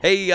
Hey,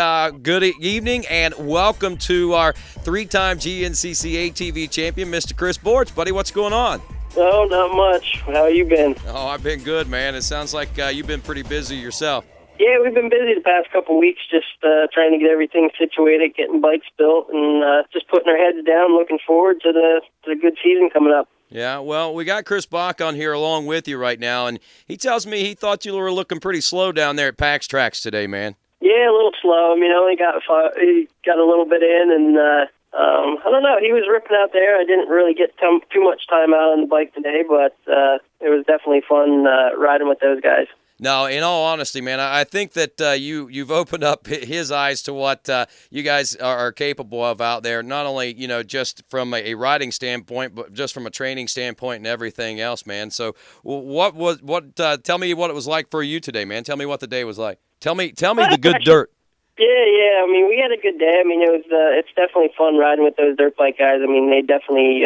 good evening and welcome to our three-time GNCC ATV champion, Mr. Chris Borich. Buddy, what's going on? Oh, not much. How you been? Oh, I've been good, man. It sounds like you've been pretty busy yourself. Yeah, we've been busy the past couple weeks just trying to get everything situated, getting bikes built, and just putting our heads down, looking forward to the good season coming up. Yeah, well, we got Chris Bach on here along with you right now, and he tells me he thought you were looking pretty slow down there at PAX Tracks today, man. Yeah, a little slow. I mean, I only he got a little bit in, and I don't know. He was ripping out there. I didn't really get too much time out on the bike today, but it was definitely fun riding with those guys. No, in all honesty, man, I think that you've opened up his eyes to what you guys are capable of out there. Not only just from a riding standpoint, but just from a training standpoint and everything else, man. So, tell me what it was like for you today, man. Tell me what the day was like. Tell me the good dirt. Yeah. I mean, we had a good day. I mean, it's definitely fun riding with those dirt bike guys. I mean, they definitely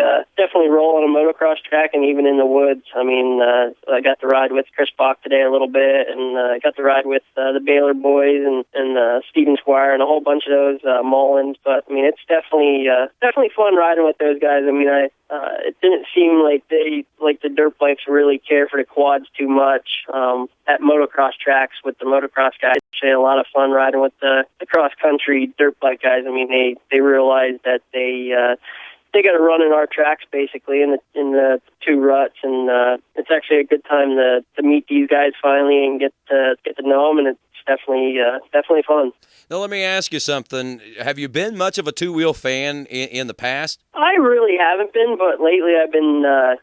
roll on a motocross track and even in the woods. I mean, I got to ride with Chris Bach today a little bit, and I got to ride with the Baylor boys and Steven Squire and a whole bunch of those Mullins. But I mean, it's definitely fun riding with those guys. I mean, it didn't seem like the dirt bikes really care for the quads too much at motocross tracks with the motocross guys. They had a lot of fun riding with the cross-country dirt bike guys. I mean, they realized that they got to run in our tracks basically in the two ruts, and it's actually a good time to meet these guys finally and get to know them, and it's definitely fun. Now, let me ask you something. Have you been much of a two-wheel fan in the past? I really haven't been, but lately I've been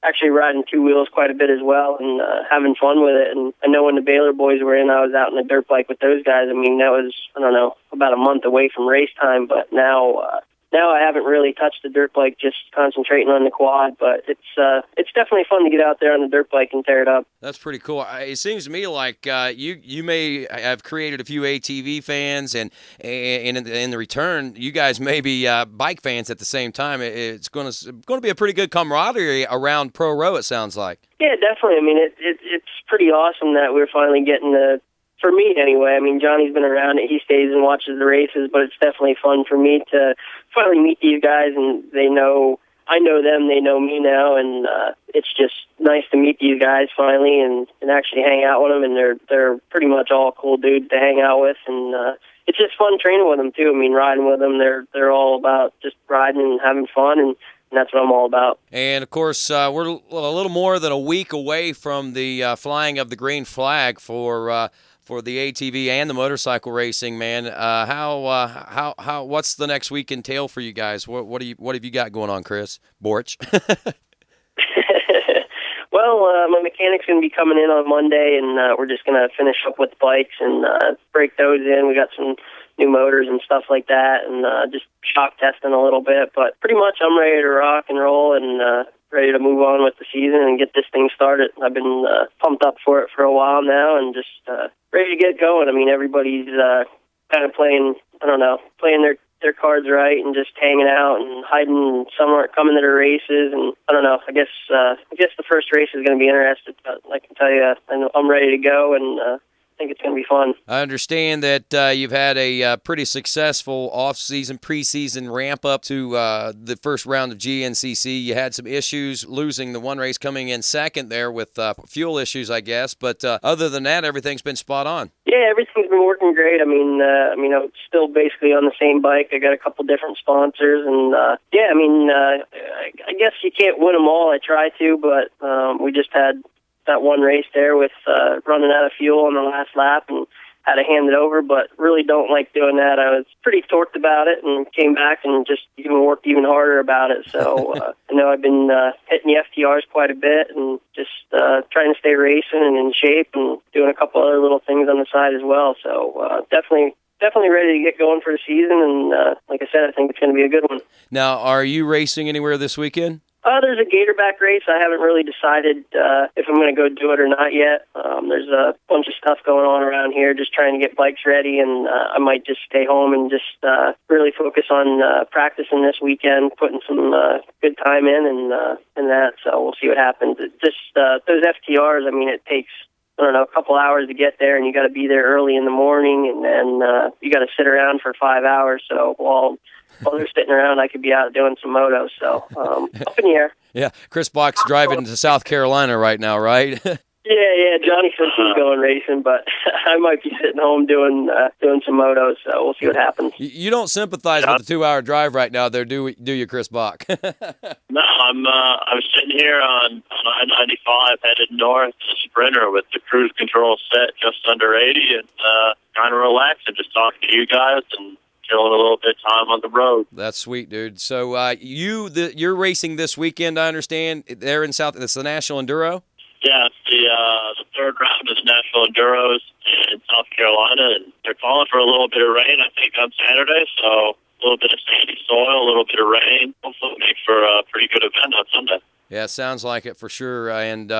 actually riding two wheels quite a bit as well and having fun with it. And I know when the Baylor boys were in, I was out in the dirt bike with those guys. I mean, that was, I don't know, about a month away from race time, but now I haven't really touched the dirt bike, just concentrating on the quad, but it's definitely fun to get out there on the dirt bike and tear it up. That's pretty cool. It seems to me like you may have created a few ATV fans, and in the return, you guys may be bike fans at the same time. It's going to be a pretty good camaraderie around Pro Row, it sounds like. Yeah, definitely. I mean, it's pretty awesome that we're finally getting for me anyway. I mean, Johnny's been around it. He stays and watches the races, but it's definitely fun for me to finally meet these guys, and I know them, they know me now, and it's just nice to meet these guys finally and actually hang out with them, and they're pretty much all cool dudes to hang out with, and it's just fun training with them too. I mean, riding with them, they're all about just riding and having fun, and that's what I'm all about. And, of course, we're a little more than a week away from the flying of the green flag for the ATV and the motorcycle racing, man. How what's the next week entail for you guys? What have you got going on, Chris Borich? Well, my mechanic's going to be coming in on Monday, and we're just going to finish up with bikes and break those in. We got some new motors and stuff like that, and just shock testing a little bit. But pretty much I'm ready to rock and roll and ready to move on with the season and get this thing started. I've been pumped up for it for a while now and just ready to get going. I mean, everybody's kind of playing their cards right and just hanging out and hiding somewhere, coming to the races. And I don't know, I guess the first race is going to be interesting, but I can tell you, I'm ready to go, and I think it's going to be fun. I understand that you've had a pretty successful off-season, preseason ramp-up to the first round of GNCC. You had some issues losing the one race, coming in second there with fuel issues, I guess. But other than that, everything's been spot on. Yeah, everything's been working great. I mean, I'm still basically on the same bike. I got a couple different sponsors, and I guess you can't win them all. I try to, but we just had that one race there with running out of fuel on the last lap and had to hand it over, but really don't like doing that. I was pretty torqued about it and came back and just worked even harder about it. So I know I've been hitting the FTRs quite a bit and just trying to stay racing and in shape and doing a couple other little things on the side as well. So definitely ready to get going for the season, and like I said, I think it's going to be a good one. Now, are you racing anywhere this weekend? There's a Gatorback race. I haven't really decided if I'm going to go do it or not yet. There's a bunch of stuff going on around here, just trying to get bikes ready, and I might just stay home and just really focus on practicing this weekend, putting some good time in and that. So we'll see what happens. Just those FTRs, I mean, it takes I don't know, a couple hours to get there, and you got to be there early in the morning, and then you got to sit around for 5 hours. So while they're sitting around, I could be out doing some motos. So up in the air. Yeah, Chris Bach's driving to South Carolina right now, right? Yeah. Johnny says he's going racing, but I might be sitting home doing some motos. So we'll see what happens. You don't sympathize with the 2-hour drive right now, there, do you, Chris Bach? No, I'm sitting here on I-95 headed north, Sprinter with the cruise control set just under 80, and kind of relaxing, just talking to you guys and killing a little bit of time on the road. That's sweet, dude. So you're racing this weekend, I understand, there in South. It's the National Enduro. Yeah, it's the third round of the National Enduros in South Carolina, and they're calling for a little bit of rain, I think, on Saturday, so a little bit of sandy soil, a little bit of rain. Hopefully it'll make for a pretty good event on Sunday. Yeah, sounds like it for sure, and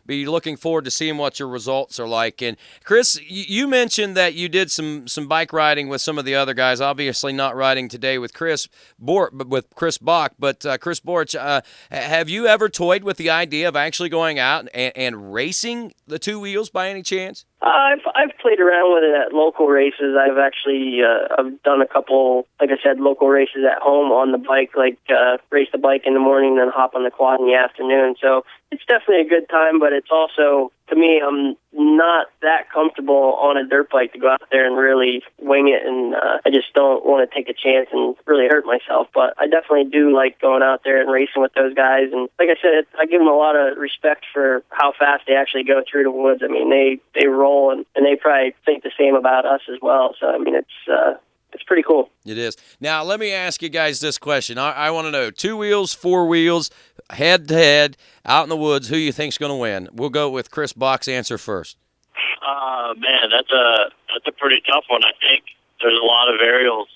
be looking forward to seeing what your results are like. And Chris, you mentioned that you did some bike riding with some of the other guys. Obviously, not riding today with Chris Bach, but Chris Borich. Have you ever toyed with the idea of actually going out and racing the two wheels by any chance? I've played around with it at local races. I've actually I've done a couple, like I said, local races at home on the bike, like race the bike in the morning, then hop on the quad in the afternoon. So it's definitely a good time, but it's also, to me, I'm not that comfortable on a dirt bike to go out there and really wing it, and I just don't want to take a chance and really hurt myself. But I definitely do like going out there and racing with those guys. And like I said, I give them a lot of respect for how fast they actually go through the woods. I mean, they roll, and they probably think the same about us as well. So, I mean, it's pretty cool. It is. Now, let me ask you guys this question. I want to know, 2 wheels, 4 wheels, head-to-head, out in the woods, who you think's going to win? We'll go with Chris Bach's answer first. Man, that's a pretty tough one. I think there's a lot of variables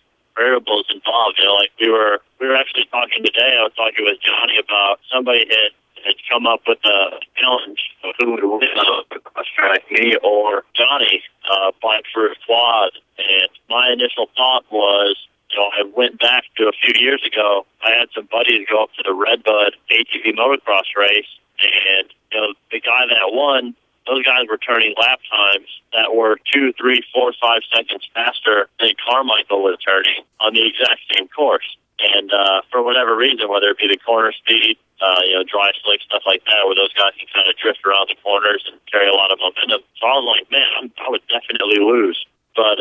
involved. You know, like we were actually talking today. I was talking with Johnny about somebody had come up with a challenge of who would win a cross track, me or Johnny, applying for his quad. And my initial thought was, you know, I went back to a few years ago. I had some buddies go up to the Redbud ATV motocross race, and you know, the guy that won, those guys were turning lap times that were 2, 3, 4, 5 seconds faster than Carmichael was turning on the exact same course. And for whatever reason, whether it be the corner speed, you know, dry slick, stuff like that, where those guys can kind of drift around the corners and carry a lot of momentum. So I was like, man, I would definitely lose. But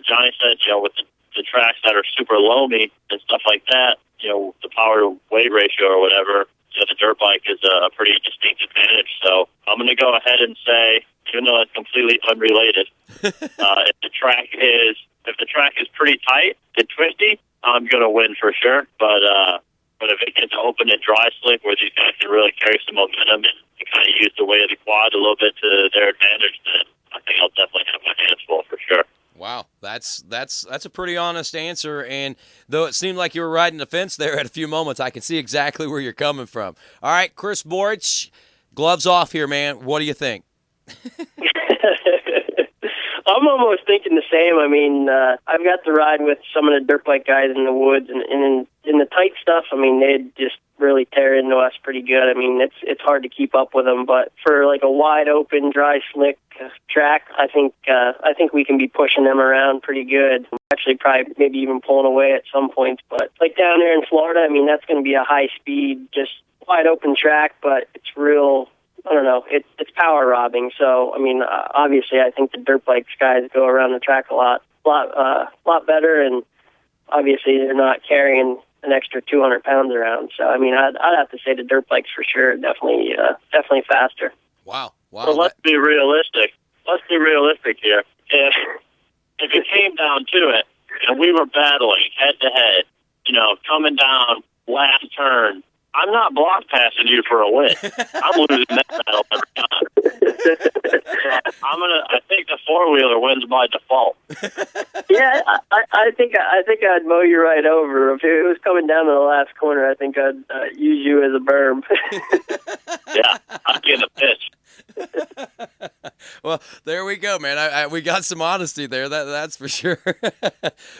Johnny said, you know, with the tracks that are super loamy and stuff like that, you know, the power to weight ratio or whatever, you know, the dirt bike is a pretty distinct advantage. So I'm going to go ahead and say, even though it's completely unrelated, if the track is pretty tight and twisty, I'm going to win for sure. But if it gets open and dry slick, where these guys can really carry some momentum and kind of use the weight of the quad a little bit to their advantage, then I think I'll definitely have my hands full for sure. Wow, that's a pretty honest answer, and though it seemed like you were riding the fence there at a few moments, I can see exactly where you're coming from. All right, Chris Borich, gloves off here, man. What do you think? I'm almost thinking the same. I mean, I've got to ride with some of the dirt bike guys in the woods, and in the tight stuff, I mean, they'd just really tear into us pretty good. I mean, it's hard to keep up with them, but for like a wide open, dry, slick track, I think we can be pushing them around pretty good. Actually, probably maybe even pulling away at some points. But like down there in Florida, I mean, that's going to be a high speed, just wide open track, but it's real. I don't know. It's power robbing. So, I mean, obviously, I think the dirt bike guys go around the track a lot better, and obviously, they're not carrying an extra 200 pounds around. So, I mean, I'd have to say the dirt bikes for sure, definitely faster. Wow. So let's be realistic. Let's be realistic here. If it came down to it, and we were battling head to head, you know, coming down last turn, I'm not block passing you for a win. I'm losing that battle every time. I think the 4-wheeler wins by default. Yeah, I think I'd mow you right over. If it was coming down to the last corner, I think I'd use you as a berm. Yeah, I'd get a pitch. Well, there we go, man. We got some honesty there. That's for sure.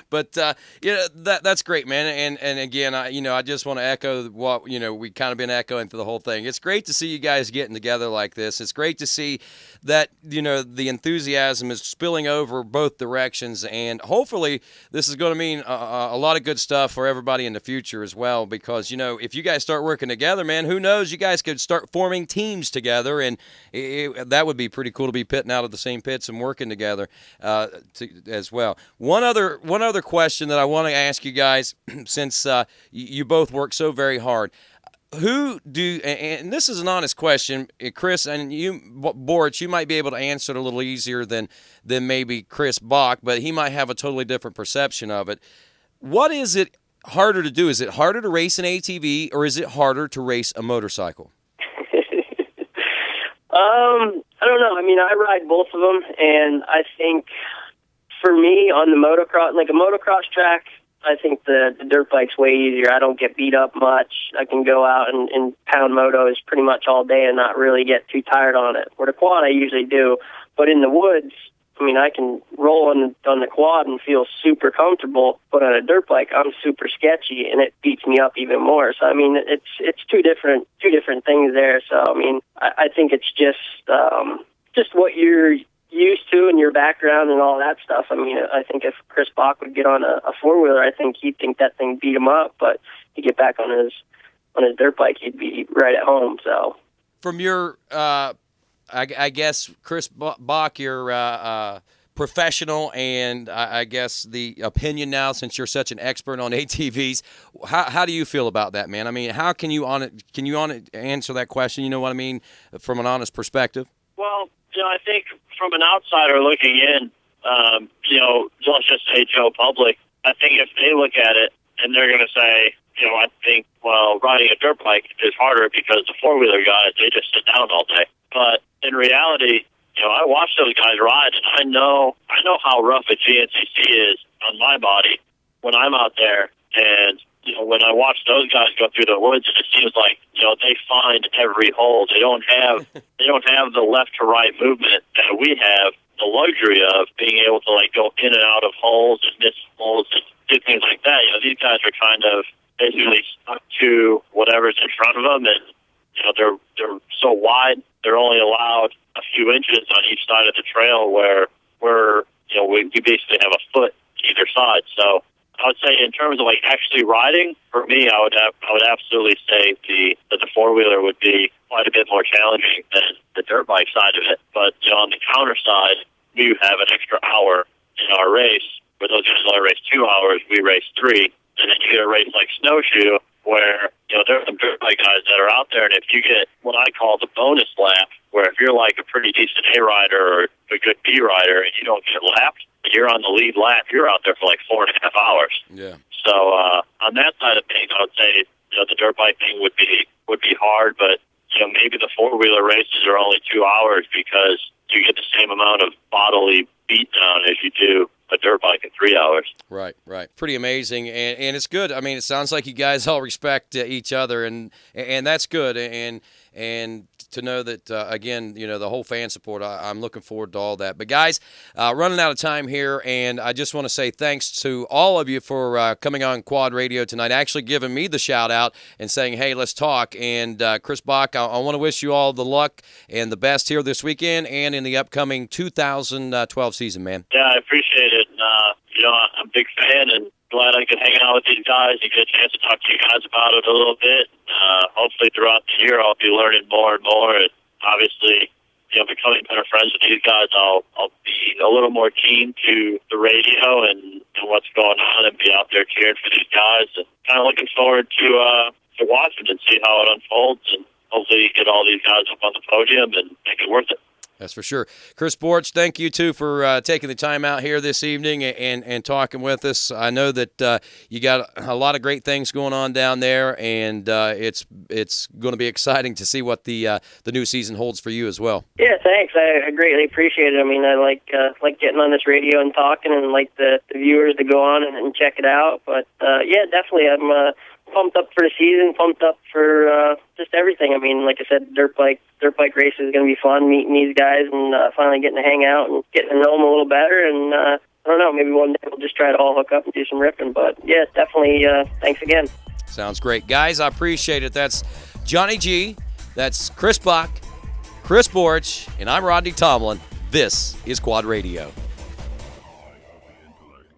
But that's great, man. And again, I just want to echo what we kind of been echoing through the whole thing. It's great to see you guys getting together like this. It's great to see that the enthusiasm is spilling over both directions, and hopefully this is going to mean a lot of good stuff for everybody in the future as well. Because if you guys start working together, man, who knows? You guys could start forming teams together, and that would be pretty cool to be pitting out of the same pits and working together as well. One other question that I want to ask you guys, since you both work so very hard. And this is an honest question, Chris, and you, Borich, you might be able to answer it a little easier than maybe Chris Bach, but he might have a totally different perception of it. What is it harder to do? Is it harder to race an ATV, or is it harder to race a motorcycle? I don't know. I mean, I ride both of them, and I think for me on the motocross, like a motocross track, I think the dirt bike's way easier. I don't get beat up much. I can go out and pound motos pretty much all day and not really get too tired on it. Where the quad, I usually do. But in the woods, I mean, I can roll on the quad and feel super comfortable, but on a dirt bike, I'm super sketchy, and it beats me up even more. So, I mean, it's two different things there. So, I mean, I think it's just what you're used to and your background and all that stuff. I mean, I think if Chris Bach would get on a four-wheeler, I think he'd think that thing beat him up, but he'd get back on his dirt bike, he'd be right at home. So, from your I guess, Chris Bach, you're professional, and I guess the opinion now, since you're such an expert on ATVs, how do you feel about that, man? I mean, how can you answer that question? You know what I mean, from an honest perspective? Well, I think from an outsider looking in, let's just say Joe Public, I think if they look at it and they're going to say, I think, well, riding a dirt bike is harder because the four-wheeler guys, they just sit down all day. But in reality, I watch those guys ride, and I know how rough a GNCC is on my body when I'm out there. And when I watch those guys go through the woods, it seems like they find every hole. They don't have the left to right movement that we have the luxury of, being able to go in and out of holes and miss holes and do things like that. These guys are kind of basically stuck to whatever's in front of them, and they're so wide. They're only allowed a few inches on each side of the trail, where we basically have a foot either side. So I would say, in terms of actually riding, for me, I would absolutely say that the four wheeler would be quite a bit more challenging than the dirt bike side of it. But on the counter side, we have an extra hour in our race. Where those guys only race 2 hours, we race 3, and then you get a race like snowshoe, where there are some dirt bike guys that are out there, and if you get what I call the bonus lap, where if you're a pretty decent A rider or a good B rider and you don't get lapped, you're on the lead lap, you're out there for 4.5 hours. Yeah. So on that side of things, I would say the dirt bike thing would be hard, but maybe the four-wheeler races are only 2 hours because you get the same amount of bodily beatdown as you do a dirt bike in 3 hours. Right. Pretty amazing, and it's good. I mean, it sounds like you guys all respect each other, and that's good. And to know that, again, the whole fan support, I'm looking forward to all that. But, guys, running out of time here, and I just want to say thanks to all of you for coming on Quad Radio tonight, actually giving me the shout-out and saying, hey, let's talk. And, Chris Bach, I want to wish you all the luck and the best here this weekend and in the upcoming 2012 season, man. Yeah, I appreciate it. And, I'm a big fan, and glad I could hang out with these guys and get a chance to talk to you guys about it a little bit. Hopefully throughout the year I'll be learning more and more, and obviously, becoming better friends with these guys, I'll be a little more keen to the radio and what's going on, and be out there cheering for these guys, and kind of looking forward to watching and see how it unfolds, and hopefully get all these guys up on the podium and make it worth it. That's for sure. Chris Borich, thank you, too, for taking the time out here this evening and talking with us. I know that you got a lot of great things going on down there, and it's going to be exciting to see what the new season holds for you as well. Yeah, thanks. I greatly appreciate it. I mean, I like getting on this radio and talking, and like the viewers to go on and check it out. But, yeah, definitely, I'm pumped up for the season, pumped up for just everything. I mean, like I said, dirt bike race is going to be fun, meeting these guys and finally getting to hang out and getting to know them a little better. And I don't know, maybe one day we'll just try to all hook up and do some ripping. But, yeah, definitely thanks again. Sounds great. Guys, I appreciate it. That's Johnny G. That's Chris Bach, Chris Borich, and I'm Rodney Tomlin. This is Quad Radio.